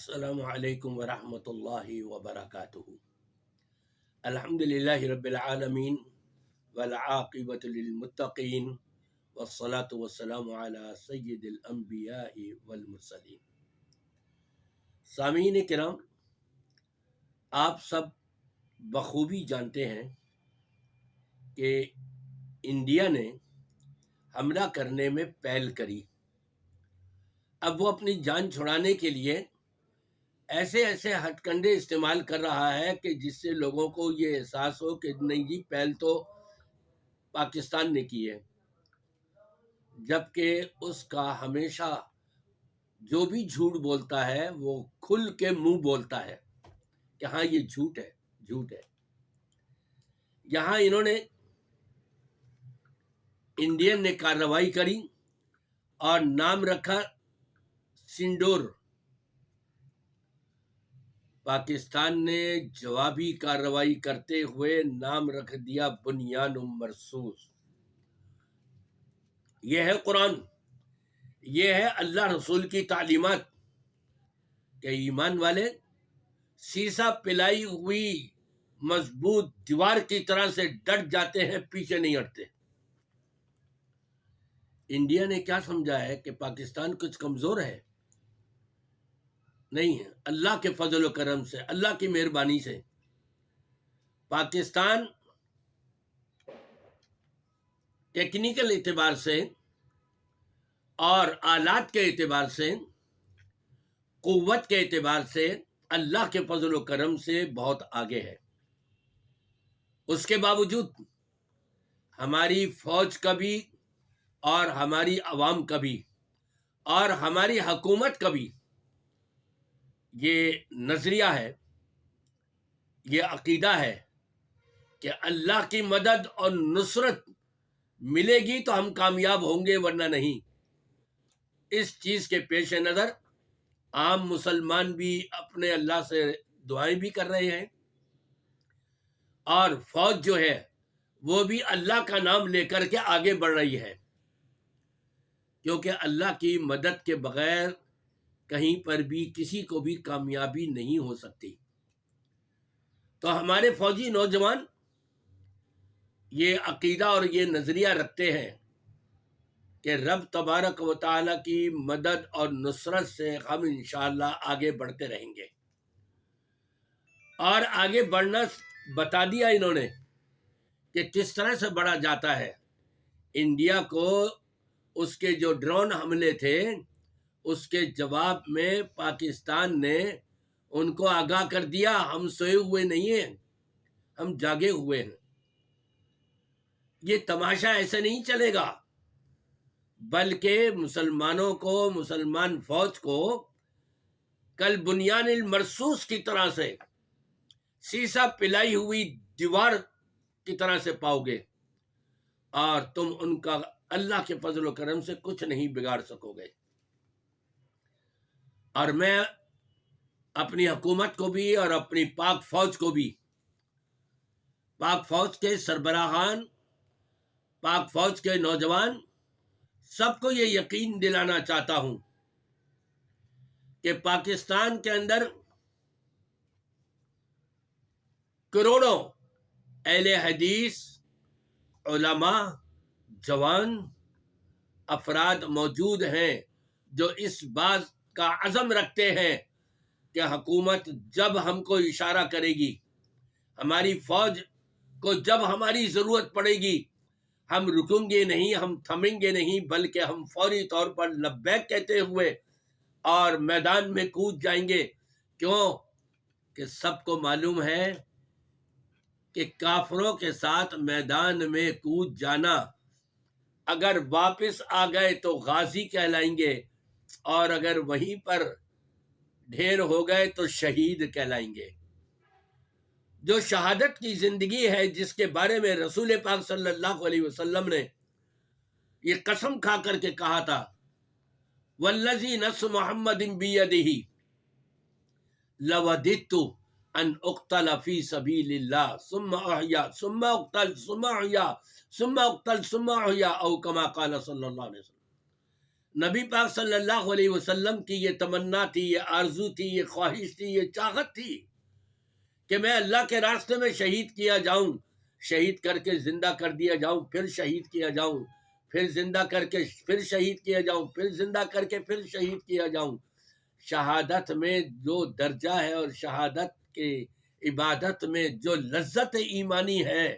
السلام علیکم ورحمۃ اللہ وبرکاتہ۔ الحمدللہ رب العالمین والعاقبۃ للمتقین والصلاة والسلام علی سید الانبیاء والمرسلین۔ سامعین کرام، آپ سب بخوبی جانتے ہیں کہ انڈیا نے حملہ کرنے میں پہل کری۔ اب وہ اپنی جان چھڑانے کے لیے ایسے ہتھ کنڈے استعمال کر رہا ہے کہ جس سے لوگوں کو یہ احساس ہو کہ نہیں جی، پہل تو پاکستان نے کی ہے، جبکہ اس کا ہمیشہ جو بھی جھوٹ بولتا ہے وہ کھل کے منہ بولتا ہے کہ ہاں یہ جھوٹ ہے۔ یہاں انہوں نے انڈین نے کارروائی کری اور نام رکھا سنڈور۔ پاکستان نے جوابی کارروائی کرتے ہوئے نام رکھ دیا بنیان مرصوص۔ یہ ہے قرآن، یہ ہے اللہ رسول کی تعلیمات کہ ایمان والے سیسا پلائی ہوئی مضبوط دیوار کی طرح سے ڈٹ جاتے ہیں، پیچھے نہیں ہٹتے۔ انڈیا نے کیا سمجھا ہے کہ پاکستان کچھ کمزور ہے؟ نہیں ہے۔ اللہ کے فضل و کرم سے، اللہ کی مہربانی سے پاکستان ٹیکنیکل اعتبار سے اور آلات کے اعتبار سے، قوت کے اعتبار سے اللہ کے فضل و کرم سے بہت آگے ہے۔ اس کے باوجود ہماری فوج کا بھی اور ہماری عوام کا بھی اور ہماری حکومت کا بھی یہ نظریہ ہے، یہ عقیدہ ہے کہ اللہ کی مدد اور نصرت ملے گی تو ہم کامیاب ہوں گے، ورنہ نہیں۔ اس چیز کے پیش نظر عام مسلمان بھی اپنے اللہ سے دعائیں بھی کر رہے ہیں، اور فوج جو ہے وہ بھی اللہ کا نام لے کر کے آگے بڑھ رہی ہے، کیونکہ اللہ کی مدد کے بغیر کہیں پر بھی کسی کو بھی کامیابی نہیں ہو سکتی۔ تو ہمارے فوجی نوجوان یہ عقیدہ اور یہ نظریہ رکھتے ہیں کہ رب تبارک و تعالیٰ کی مدد اور نصرت سے ہم انشاءاللہ آگے بڑھتے رہیں گے۔ اور آگے بڑھنا بتا دیا انہوں نے کہ کس طرح سے بڑھا جاتا ہے۔ انڈیا کو اس کے جو ڈرون حملے تھے، اس کے جواب میں پاکستان نے ان کو آگاہ کر دیا، ہم سوئے ہوئے نہیں ہیں، ہم جاگے ہوئے ہیں۔ یہ تماشا ایسے نہیں چلے گا، بلکہ مسلمانوں کو، مسلمان فوج کو کل بنیان المرصوص کی طرح سے، سیسا پلائی ہوئی دیوار کی طرح سے پاؤ گے، اور تم ان کا اللہ کے فضل و کرم سے کچھ نہیں بگاڑ سکو گے۔ اور میں اپنی حکومت کو بھی اور اپنی پاک فوج کو بھی، پاک فوج کے سربراہان، پاک فوج کے نوجوان، سب کو یہ یقین دلانا چاہتا ہوں کہ پاکستان کے اندر کروڑوں اہل حدیث، علماء، جوان افراد موجود ہیں جو اس بات کا عزم رکھتے ہیں کہ حکومت جب ہم کو اشارہ کرے گی، ہماری فوج کو جب ہماری ضرورت پڑے گی، ہم رکیں گے نہیں، ہم تھمیں گے نہیں، بلکہ ہم فوری طور پر لبیک کہتے ہوئے اور میدان میں کود جائیں گے۔ کیوں کہ سب کو معلوم ہے کہ کافروں کے ساتھ میدان میں کود جانا، اگر واپس آ گئے تو غازی کہلائیں گے، اور اگر وہیں پر ڈھیر ہو گئے تو شہید کہلائیں گے۔ جو شہادت کی زندگی ہے، جس کے بارے میں رسول پاک صلی اللہ علیہ وسلم نے یہ قسم کھا کر کے کہا تھا، والذی نفس محمد بیدہ لوددت ان اقتل فی سبیل اللہ ثم احیا ثم اقتل ثم احیا ثم اقتل ثم احیا، او کما قال صلی اللہ علیہ وسلم۔ نبی پاک صلی اللہ علیہ وسلم کی یہ تمنا تھی، یہ آرزو تھی، یہ خواہش تھی، یہ چاہت تھی کہ میں اللہ کے راستے میں شہید کیا جاؤں، شہید کر کے زندہ کر دیا جاؤں، پھر شہید کیا جاؤں، پھر زندہ کر کے پھر شہید کیا جاؤں، پھر زندہ کر کے پھر شہید کیا جاؤں۔ شہادت میں جو درجہ ہے اور شہادت کے عبادت میں جو لذت ایمانی ہے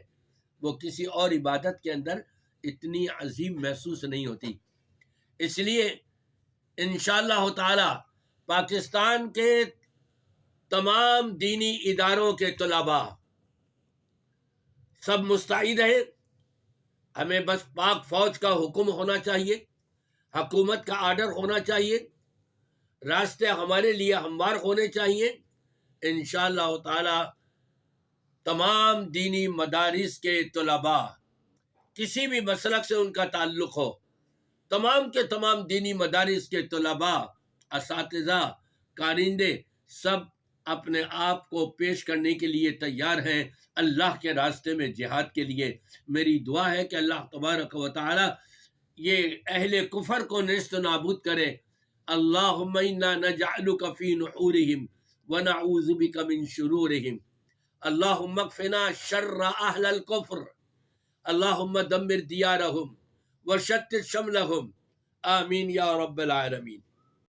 وہ کسی اور عبادت کے اندر اتنی عظیم محسوس نہیں ہوتی۔ اس لیے انشاءاللہ تعالی پاکستان کے تمام دینی اداروں کے طلباء سب مستعد ہیں، ہمیں بس پاک فوج کا حکم ہونا چاہیے، حکومت کا آرڈر ہونا چاہیے، راستے ہمارے لیے ہموار ہونے چاہیے۔ انشاءاللہ تعالی تمام دینی مدارس کے طلباء، کسی بھی مسلک سے ان کا تعلق ہو، تمام کے تمام دینی مدارس کے طلباء، اساتذہ، کارندے سب اپنے آپ کو پیش کرنے کے لیے تیار ہیں اللہ کے راستے میں جہاد کے لیے۔ میری دعا ہے کہ اللہ تبارک و تعالی یہ اہل کفر کو نیست و نابود کرے۔ اللہم انا نجعلک فی نحورہم ونعوذ بک من شرورہم، اللہم اکفنا شر اہل الکفر، اللہم دمر دیارہم وشتت شملہم، آمین یا رب العالمین۔